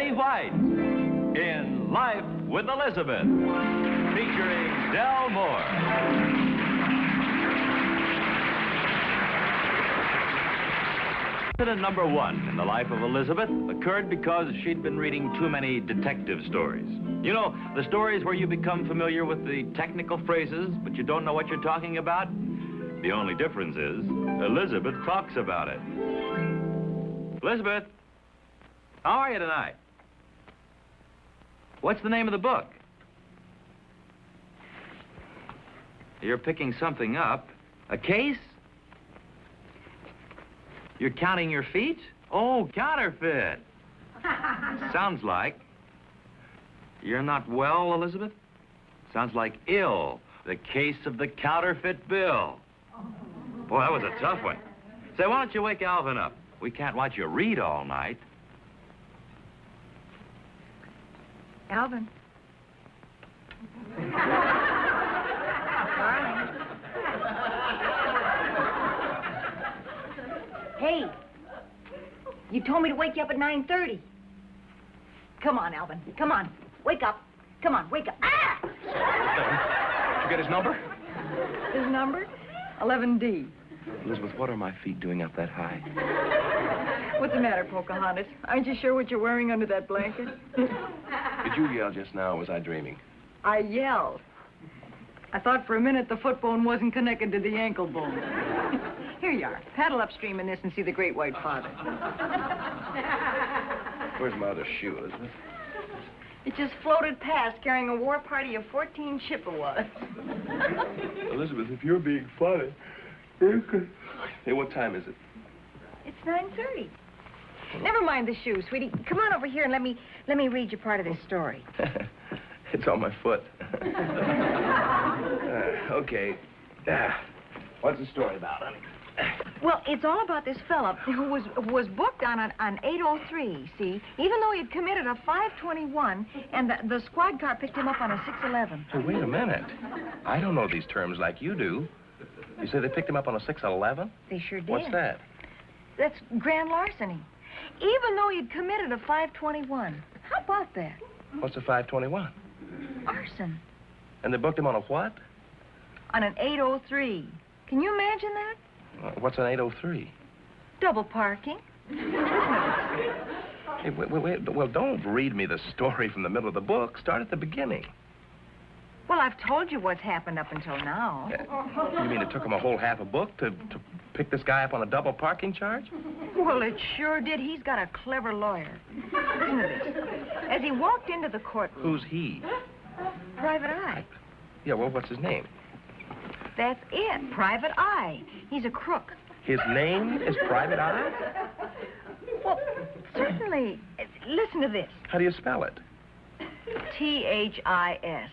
Betty White in Life with Elizabeth, featuring Del Moore. Incident number 1 in the life of Elizabeth occurred because she'd been reading too many detective stories. You know, the stories where you become familiar with the technical phrases, but you don't know what you're talking about? The only difference is Elizabeth talks about it. Elizabeth, how are you tonight? What's the name of the book? You're picking something up. A case? You're counting your feet? Oh, counterfeit. Sounds like. You're not well, Elizabeth? Sounds like ill. The case of the counterfeit bill. Boy, that was a tough one. Say, why don't you wake Alvin up? We can't watch you read all night. Alvin. Hey, you told me to wake you up at 9:30. Come on, Alvin. Come on. Wake up. Come on, wake up. Ah! Did you get his number? His number? 11D. Elizabeth, what are my feet doing up that high? What's the matter, Pocahontas? Aren't you sure what you're wearing under that blanket? Did you yell just now, or was I dreaming? I yelled. I thought for a minute the foot bone wasn't connected to the ankle bone. Here you are. Paddle upstream in this and see the great white father. Where's my other shoe, Elizabeth? It just floated past carrying a war party of 14 Chippewas. Elizabeth, if you're being funny, you could... Hey, what time is it? It's 9:30. Never mind the shoe, sweetie. Come on over here and let me read you part of this story. It's on my foot. Okay. What's the story about, honey? Well, it's all about this fella who was booked on an 803, see? Even though he'd committed a 521, and the squad car picked him up on a 611. Hey, wait a minute. I don't know these terms like you do. You say they picked him up on a 611? They sure did. What's that? That's grand larceny. Even though he'd committed a 521. How about that? What's a 521? Arson. And they booked him on a what? On an 803. Can you imagine that? What's an 803? Double parking. Hey, wait. Well, don't read me the story from the middle of the book. Start at the beginning. Well, I've told you what's happened up until now. You mean it took him a whole half a book to pick this guy up on a double parking charge? Well, it sure did. He's got a clever lawyer. Listen to this. As he walked into the courtroom... Who's he? Private Eye. Yeah, well, what's his name? That's it, Private Eye. He's a crook. His name is Private Eye? Well, certainly. Listen to this. How do you spell it? T-H-I-S.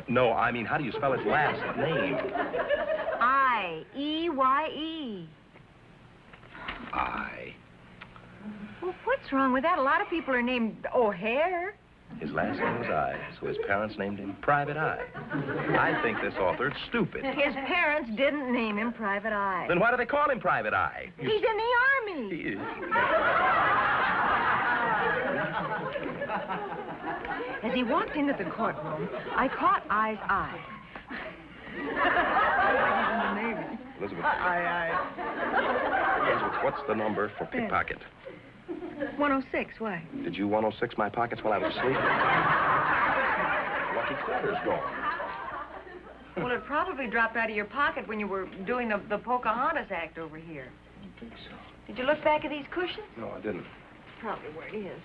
No, I mean, how do you spell his last name? I-E-Y-E. I. Well, what's wrong with that? A lot of people are named O'Hare. His last name was I, so his parents named him Private Eye. I think this author's stupid. His parents didn't name him Private Eye. Then why do they call him Private Eye? He's in the Army. He is. As he walked into the courtroom, I caught Eye's eye. He's in the Navy. Elizabeth. Aye. Elizabeth, what's the number for pickpocket? 106, why? Did you 106 my pockets while I was asleep? Lucky quarter's gone. Well, it probably dropped out of your pocket when you were doing the Pocahontas act over here. I don't think so. Did you look back at these cushions? No, I didn't. Probably where it is.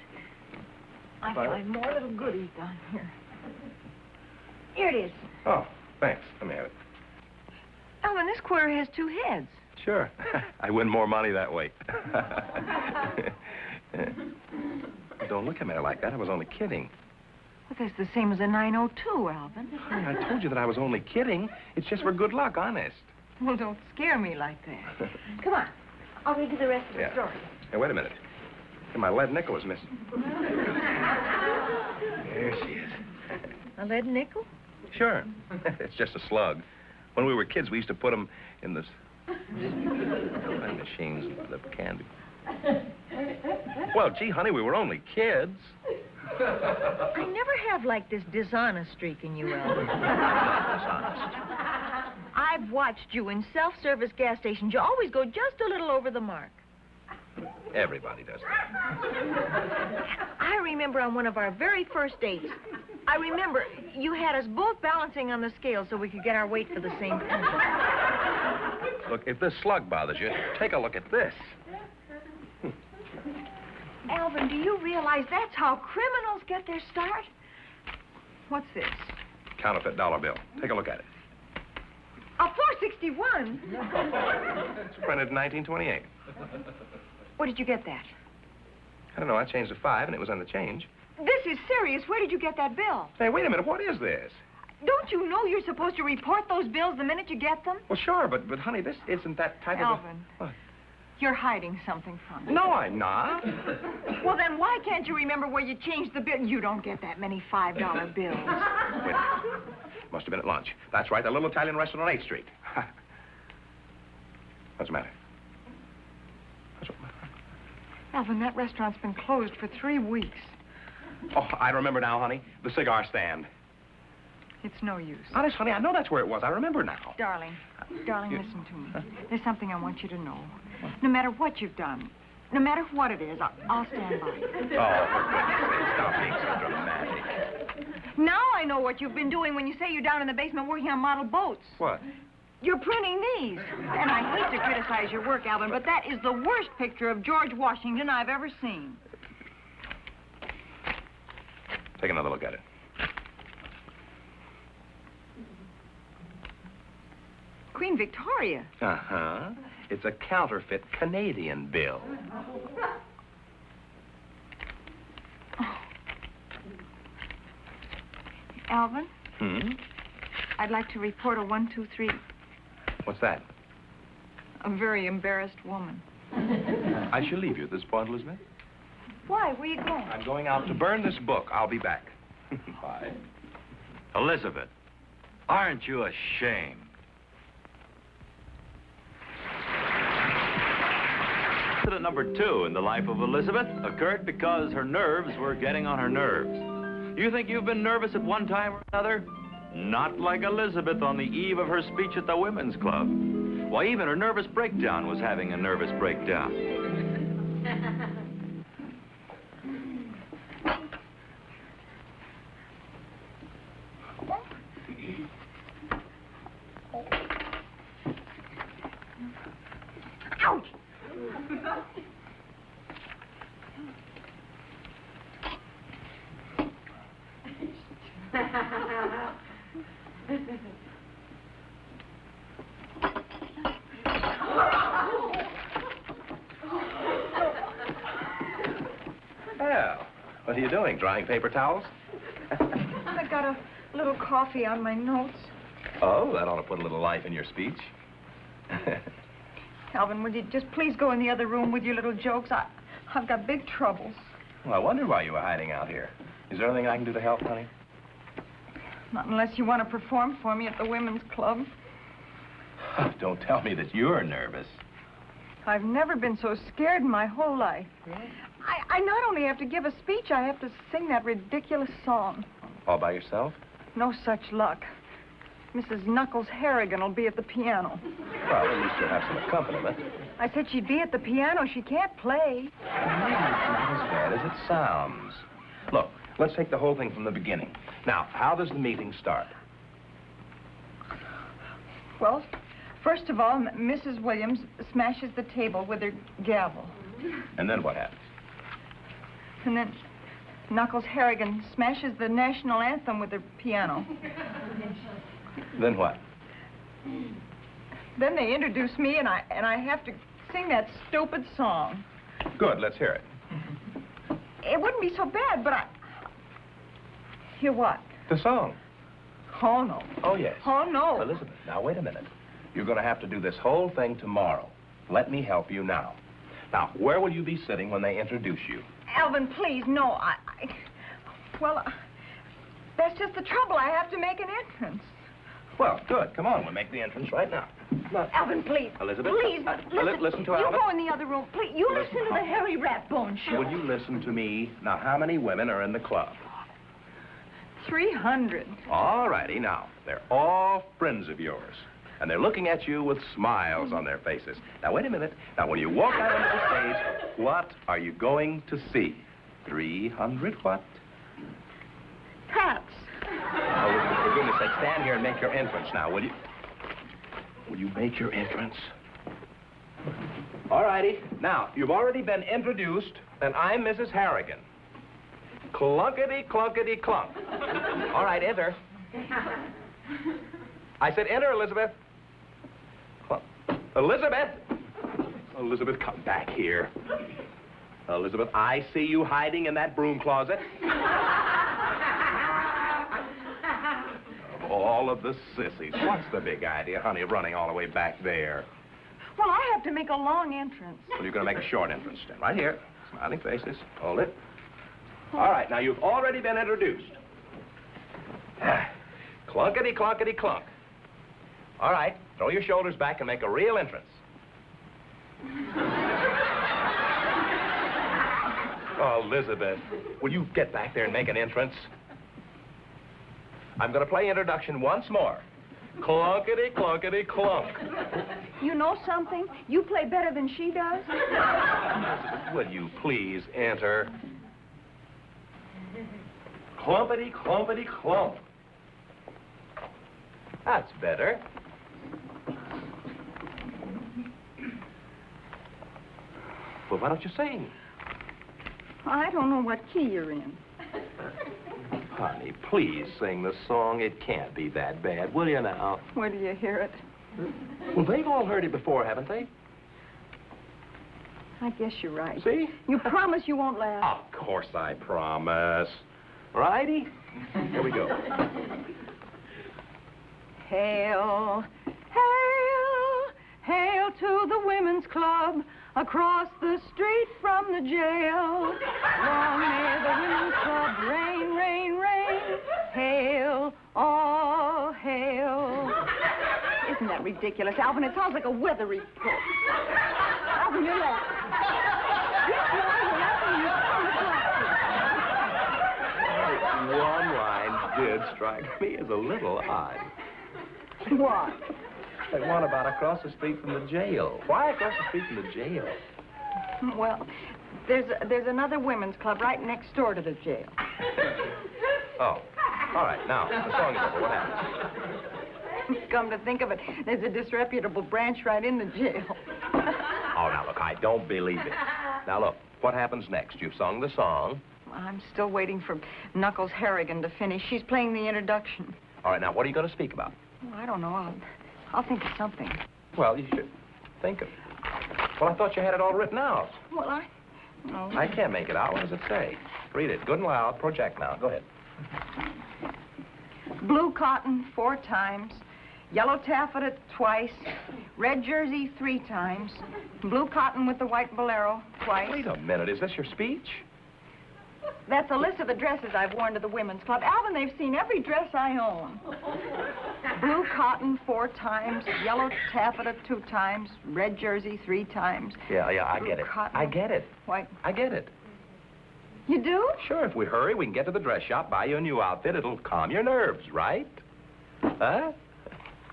I find more little goodies down here. Here it is. Oh, thanks. Let me have it. Alvin, this quarter has 2 heads. Sure. I win more money that way. Don't look at me like that. I was only kidding. Well, that's the same as a 902, Alvin. I told you that I was only kidding. It's just for good luck, honest. Well, don't scare me like that. Come on. I'll read you the rest of the story. Hey, wait a minute. My lead nickel is missing. There she is. A lead nickel? Sure. It's just a slug. When we were kids, we used to put them in the machines, the candy. Well, gee, honey, we were only kids. I never have liked this dishonest streak in you, Alvin. Dishonest. I've watched you in self-service gas stations. You always go just a little over the mark. Everybody does that. I remember on one of our very first dates, I remember you had us both balancing on the scale so we could get our weight for the same thing. Look, if this slug bothers you, take a look at this. Alvin, do you realize that's how criminals get their start? What's this? Counterfeit dollar bill. Take a look at it. A 461? It's printed in 1928. Where did you get that? I don't know. I changed to 5, and it was on the change. This is serious. Where did you get that bill? Hey, wait a minute. What is this? Don't you know you're supposed to report those bills the minute you get them? Well, sure, but honey, this isn't that type Alvin, of... What? you're hiding something from me. No, I'm not. Well, then why can't you remember where you changed the bill? You don't get that many $5 bills. Wait a minute. Must have been at lunch. That's right, the little Italian restaurant on 8th Street. What's the matter? What's the matter? Alvin, that restaurant's been closed for 3 weeks. Oh, I remember now, honey. The cigar stand. It's no use. Honest, honey, I know that's where it was. I remember now. Darling, listen to me. There's something I want you to know. No matter what you've done, no matter what it is, I'll stand by you. Oh, for goodness sake, stop being so dramatic. Now I know what you've been doing when you say you're down in the basement working on model boats. What? You're printing these. And I hate to criticize your work, Alvin, but that is the worst picture of George Washington I've ever seen. Take another look at it. Queen Victoria. Uh-huh. It's a counterfeit Canadian bill. Oh. Alvin? Hmm? I'd like to report a 123. What's that? A very embarrassed woman. I shall leave you at this point, Elizabeth. Why? Where are you going? I'm going out to burn this book. I'll be back. Bye. Elizabeth, aren't you ashamed? Incident number 2 in the life of Elizabeth occurred because her nerves were getting on her nerves. You think you've been nervous at one time or another? Not like Elizabeth on the eve of her speech at the Women's Club. Why, even her nervous breakdown was having a nervous breakdown. Ouch! Well, what are you doing? Drying paper towels? I got a little coffee on my notes. Oh, that ought to put a little life in your speech. Alvin, would you just please go in the other room with your little jokes? I've got big troubles. Well, I wonder why you were hiding out here. Is there anything I can do to help, honey? Not unless you want to perform for me at the Women's Club. Don't tell me that you're nervous. I've never been so scared in my whole life. I not only have to give a speech, I have to sing that ridiculous song. All by yourself? No such luck. Mrs. Knuckles Harrigan will be at the piano. Well, at least you'll have some accompaniment. I said she'd be at the piano. She can't play. It's not as bad as it sounds. Look, let's take the whole thing from the beginning. Now, how does the meeting start? Well, first of all, Mrs. Williams smashes the table with her gavel. And then what happens? And then Knuckles Harrigan smashes the national anthem with her piano. Then what? Then they introduce me, and I have to sing that stupid song. Good, let's hear it. It wouldn't be so bad, but Hear what? The song. Oh, no. Oh, yes. Oh, no. Elizabeth, now, wait a minute. You're going to have to do this whole thing tomorrow. Let me help you now. Now, where will you be sitting when they introduce you? Alvin, please, no. Well, that's just the trouble. I have to make an entrance. Well, good. Come on, we'll make the entrance right now. Look. Alvin, please. Elizabeth? Please, listen to You Alvin. go in the other room. Please, you listen to the Harry Ratbone show. Will you listen to me? Now, how many women are in the club? 300. All righty, now, they're all friends of yours. And they're looking at you with smiles on their faces. Now, wait a minute. Now, when you walk out onto the stage, what are you going to see? 300 what? Cats. Oh, for goodness sake, stand here and make your entrance now, will you? Will you make your entrance? All righty. Now, you've already been introduced, and I'm Mrs. Harrigan. Clunkety, clunkety, clunk. All right, enter. I said enter, Elizabeth. Elizabeth! Elizabeth, come back here. Elizabeth, I see you hiding in that broom closet. Of all of the sissies, what's the big idea, honey, of running all the way back there? Well, I have to make a long entrance. Well, you're going to make a short entrance, then. Right here. Smiling faces. Hold it. All right, now you've already been introduced. Clunkety, clunkety, clunk. All right, throw your shoulders back and make a real entrance. Oh, Elizabeth, will you get back there and make an entrance? I'm going to play introduction once more. Clunkety, clunkety, clunk. You know something? You play better than she does. Elizabeth, will you please enter? Clumpety, clumpety, clump. That's better. Well, why don't you sing? I don't know what key you're in. Honey, please sing the song. It can't be that bad, will you now? Where do you hear it? Well, they've all heard it before, haven't they? I guess you're right. See? You promise you won't laugh? Of course I promise. Righty? Here we go. Hail, hail, hail to the women's club across the street from the jail. Long may the women's club reign, reign, reign. Hail, all hail. Isn't that ridiculous, Alvin? It sounds like a weather report. Alvin, you're laughing. Yes, you are. You're laughing. You sound One line did strike me as a little odd. what? That one about across the street from the jail. Why across the street from the jail? Well, there's another women's club right next door to the jail. Oh, all right. Now, the song is over. What happens? Come to think of it, there's a disreputable branch right in the jail. Oh, now, look, I don't believe it. Now, look, what happens next? You've sung the song. I'm still waiting for Knuckles Harrigan to finish. She's playing the introduction. All right, now, what are you going to speak about? Well, I don't know. I'll think of something. Well, you should think of it. Well, I thought you had it all written out. Well, no. I can't make it out. What does it say? Read it. Good and loud. Project now. Go ahead. Blue cotton 4 times. Yellow taffeta twice. Red jersey 3 times. Blue cotton with the white bolero twice. Wait a minute. Is this your speech? That's a list of the dresses I've worn to the women's club. Alvin, they've seen every dress I own. Blue cotton 4 times, yellow taffeta 2 times, red jersey 3 times. Yeah, I get it. Cotton. I get it. White. I get it. You do? Sure, if we hurry, we can get to the dress shop, buy you a new outfit. It'll calm your nerves, right? Huh?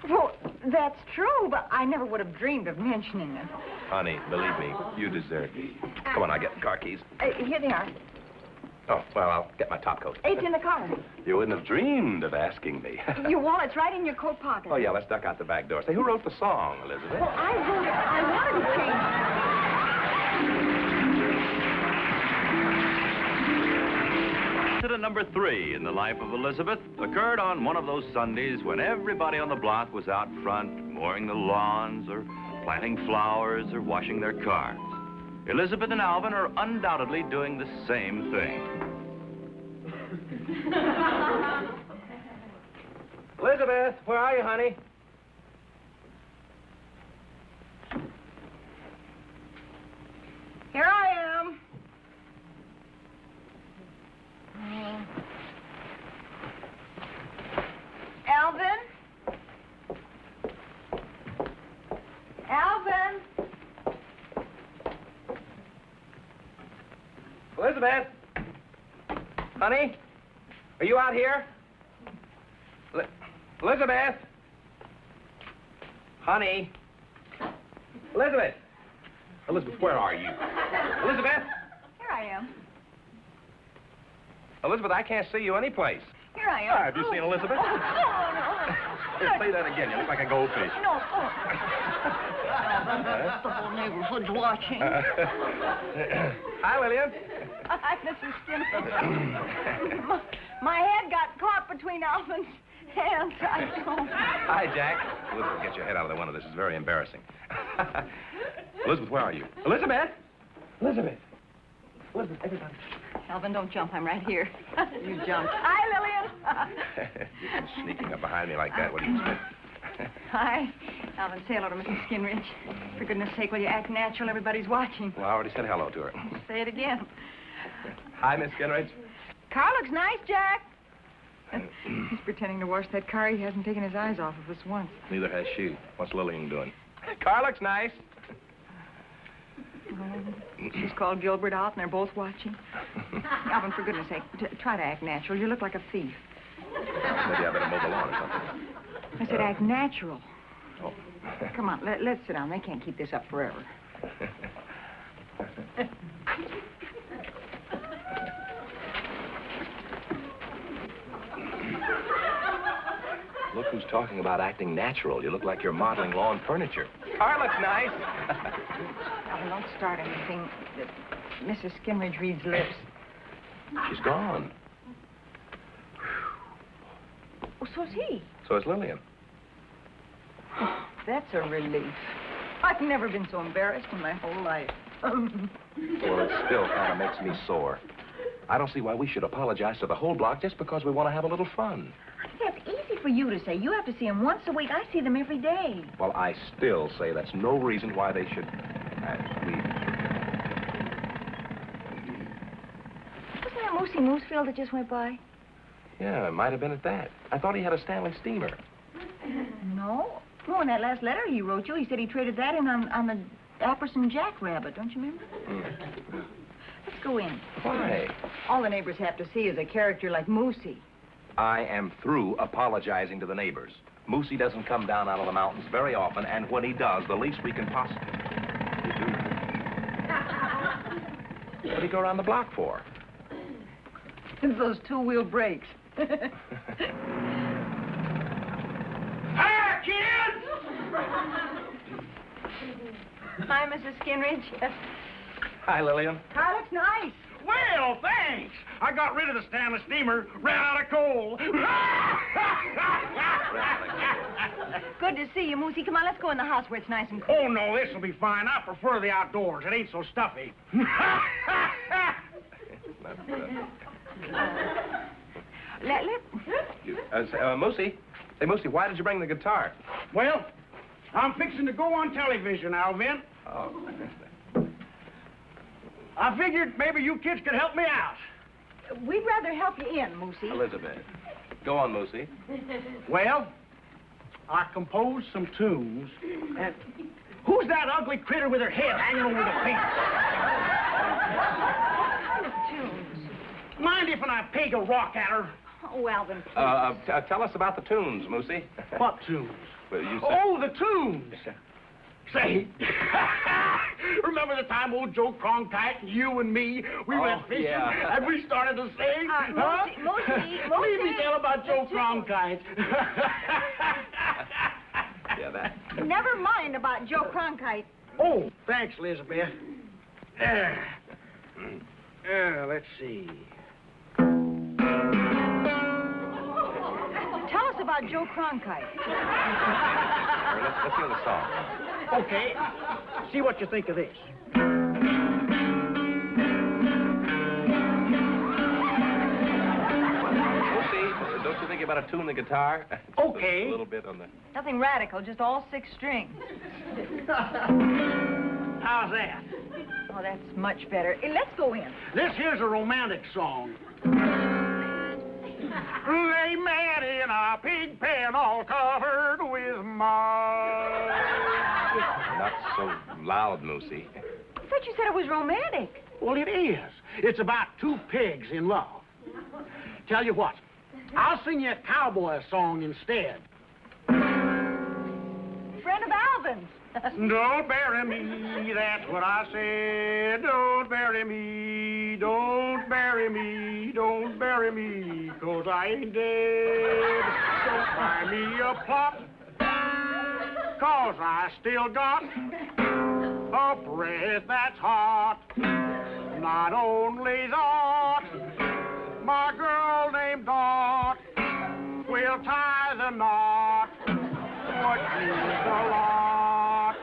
Well, that's true, but I never would have dreamed of mentioning it. Honey, believe me, you deserve it. Come on, I'll get the car keys. Here they are. Oh, well, I'll get my top coat. It's in the car. You wouldn't have dreamed of asking me. Your wallet's right in your coat pocket. Oh, yeah, let's duck out the back door. Say, who wrote the song, Elizabeth? Well, I wrote it. I wanted to change it. Incident number 3 in the life of Elizabeth occurred on one of those Sundays when everybody on the block was out front mowing the lawns or planting flowers or washing their cars. Elizabeth and Alvin are undoubtedly doing the same thing. Elizabeth, where are you, honey? Here I am. Alvin? Elizabeth? Honey? Are you out here? Elizabeth? Honey? Elizabeth? Elizabeth, where are you? Elizabeth? Here I am. Elizabeth, I can't see you anyplace. Here I am. Have you seen Elizabeth? Oh, no. Here, say that again. You look like a goldfish. No. Oh. The whole neighborhood's watching. Hi, Lillian. Hi, Mrs. Skinner. My head got caught between Alvin's hands. Hi, Jack. Elizabeth, get your head out of the window. This is very embarrassing. Elizabeth, where are you? Elizabeth? Elizabeth, everybody. Alvin, don't jump. I'm right here. You jumped. Hi, Lillian. You come sneaking up behind me like that. What do you expect? Hi. Alvin, say hello to Mrs. Skinridge. For goodness sake, will you act natural? Everybody's watching. Well, I already said hello to her. Say it again. Hi, Miss Skinridge. Car looks nice, Jack. He's pretending to wash that car. He hasn't taken his eyes off of us once. Neither has she. What's Lillian doing? Car looks nice. She's called Gilbert out, and they're both watching. Alvin, for goodness sake, try to act natural. You look like a thief. Maybe I better mow the lawn or something. I said act natural. Oh. Come on, let's sit down. They can't keep this up forever. Look who's talking about acting natural. You look like you're modeling lawn furniture. Car looks nice. Alvin, don't start anything. Mrs. Skinridge reads lips. She's gone. Oh, so's he. So is Lillian. That's a relief. I've never been so embarrassed in my whole life. Well, it still kind of makes me sore. I don't see why we should apologize to the whole block just because we want to have a little fun. That's easy for you to say. You have to see them once a week. I see them every day. Well, I still say that's no reason why they should leave. Wasn't that Moosey Moosefield that just went by? Yeah, it might have been at that. I thought he had a Stanley steamer. No. No, in that last letter he wrote you, he said he traded that in on the Apperson Jackrabbit. Don't you remember? Let's go in. Why? All the neighbors have to see is a character like Moosey. I am through apologizing to the neighbors. Moosey doesn't come down out of the mountains very often, and when he does, the least we can possibly do. What did he go around the block for? Those two-wheel brakes. Hi, kids! Hi, Mrs. Skinridge. Hi, Lillian. Car looks nice. Well, thanks. I got rid of the Stanley steamer, ran out of coal. Good to see you, Moosey. Come on, let's go in the house where it's nice and cool. Oh, no, this'll be fine. I prefer the outdoors. It ain't so stuffy. Moosey. Say, Moosey, why did you bring the guitar? Well, I'm fixing to go on television, Alvin. Oh. I figured maybe you kids could help me out. We'd rather help you in, Moosey. Elizabeth. Go on, Moosey. Well, I composed some tunes, and who's that ugly critter with her head hanging over the fence? Tunes. Mind if I peg a rock at her? Oh, Alvin, please. Tell us about the tunes, Moosey. What tunes? Well, you said... Oh, the tunes! Say, remember the time old Joe Cronkite, you and me, we went fishing, yeah. and we started to sing? Moosey. Leave me tell about Joe Cronkite. Yeah, that... Never mind about Joe Cronkite. Oh, thanks, Elizabeth. Let's see. Tell us about Joe Cronkite. Let's hear the song. Okay, see what you think of this. Moosey, don't you think you better tune the guitar? Okay. A little bit on the... Nothing radical, just all 6 strings. How's that? Oh, that's much better. Let's go in. This here's a romantic song. Lay mad in a pig pen all covered with mud. Not so loud, Moosey. I thought you said it was romantic. Well, it is. It's about two pigs in love. Tell you what, I'll sing you a cowboy song instead. Friend of Alvin's. Don't bury me, that's what I said. Don't bury me, don't bury me, don't bury me, 'cause I ain't dead. Don't buy me a plot, 'cause I still got a breath that's hot. Not only that, my girl named Dot will tie the knot, what means a lot.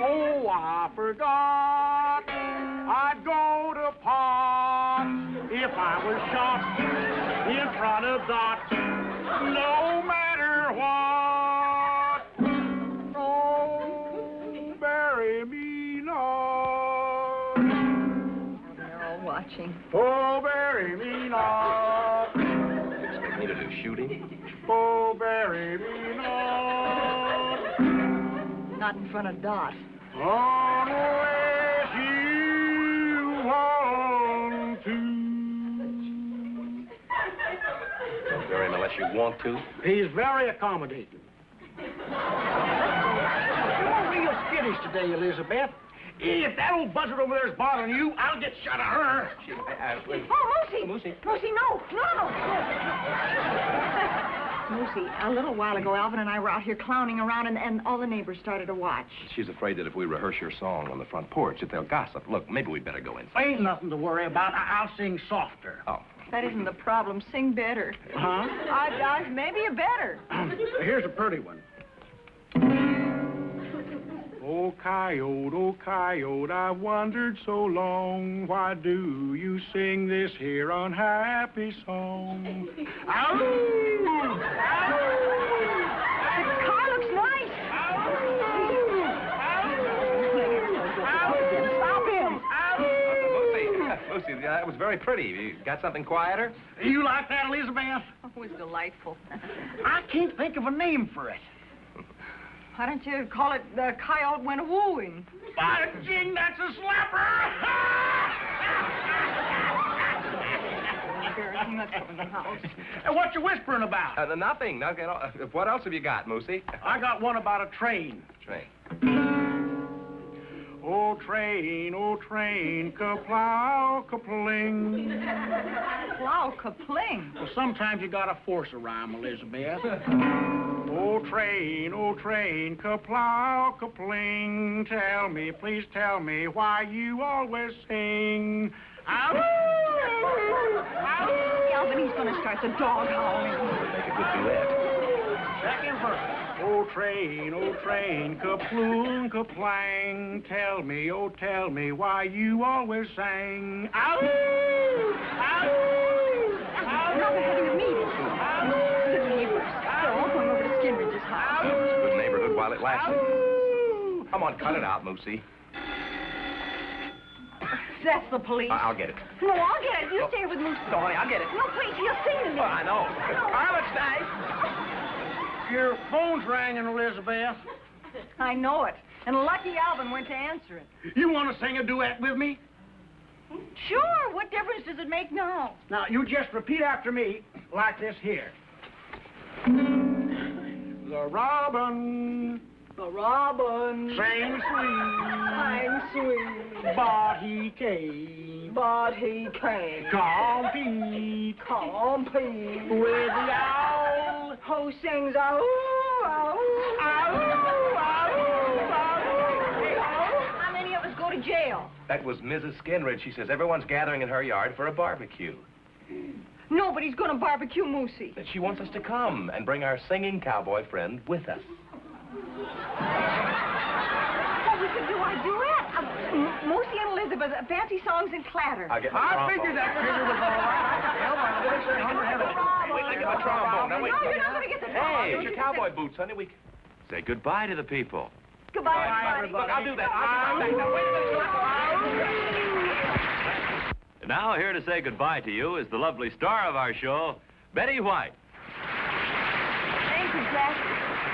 Oh, I forgot I'd go to pot if I was shot in front of Dot, no matter what. Oh, bury me not. They're all watching. Oh, bury me not. Expect me to do shooting? Oh, bury me not. Not in front of Dot. Unless you want to. Bury him unless you want to. He's very accommodating. You're real skittish today, Elizabeth. If that old buzzard over there's bothering you, I'll get shut of her. Oh, Moosey! Moosey, no! Moosey, a little while ago, Alvin and I were out here clowning around, and all the neighbors started to watch. She's afraid that if we rehearse your song on the front porch, that they'll gossip. Look, maybe we'd better go inside. Ain't nothing to worry about. I'll sing softer. Oh. That isn't the problem. Sing better. Huh? Maybe you better. Here's a pretty one. Oh, coyote, I've wondered so long, why do you sing this here unhappy song? Ow! The car looks nice. Stop him. Lucy, that was very pretty. You got something quieter? You like that, Elizabeth? It was delightful. I can't think of a name for it. Why don't you call it the coyote went a-wooing? By jing, that's a slapper! Embarrassing, let's go in the house. And what you whispering about? Nothing. What else have you got, Moosey? I got one about a train. Train. Oh, train, ka-plow, ka-pling. Plow, ka-pling. Well, sometimes you gotta force a rhyme, Elizabeth. Oh, train, ka-plow, ka-pling. Tell me, please tell me why you always sing. Ow! Ow! Alvin, he's gonna start the dog howling. Make a good duet. Second verse. Oh, train, ka-ploon, ka-plang. Tell me, oh, tell me why you always sang. Ow! Ow! Not having a meeting. The neighbors. They're all going over to Skinridge's house. It was a good neighborhood while it lasted. Ow! Come on, cut it out, Moosey. That's the police. I'll get it. No, I'll get it. You stay with Moose. No, honey, I'll get it. No, please, he'll sing to me. Well, I know. Carla, stay. Your phone's ringing, Elizabeth. I know it. And lucky Alvin went to answer it. You want to sing a duet with me? Sure. What difference does it make now? Now, you just repeat after me, like this here. The robin The robin sang sweet, sang sweet, but he came but he came compete compete with the owl. who sings a ooh, How many of us go to jail? That was Mrs. Skinridge. She says everyone's gathering in her yard for a barbecue. Nobody's going to barbecue Moosey. That she wants us to come and bring our singing cowboy friend with us. Well, we could do our duet. Moosey and Elizabeth, fancy songs and clatter. I'll get my I trombone. figured that figure was all right. Wait, I get my trombone. Now, wait. No, you're not going to get the trombone. Hey, get your cowboy boots, honey. We... Say goodbye to the people. Goodbye, everybody. Look, I'll do that. I'll get my back. Now, wait a minute. Now, here to say goodbye to you is the lovely star of our show, Betty White. Thank you, Jack.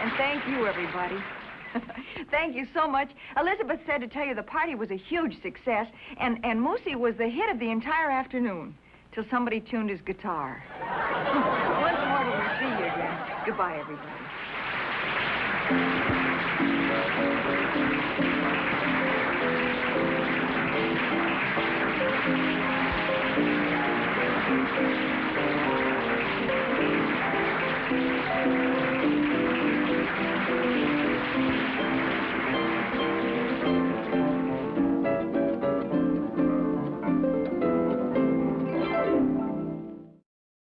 And thank you, everybody. Thank you so much. Elizabeth said to tell you the party was a huge success, and Moosey was the hit of the entire afternoon, till somebody tuned his guitar. Once more till we see you again. Goodbye, everybody.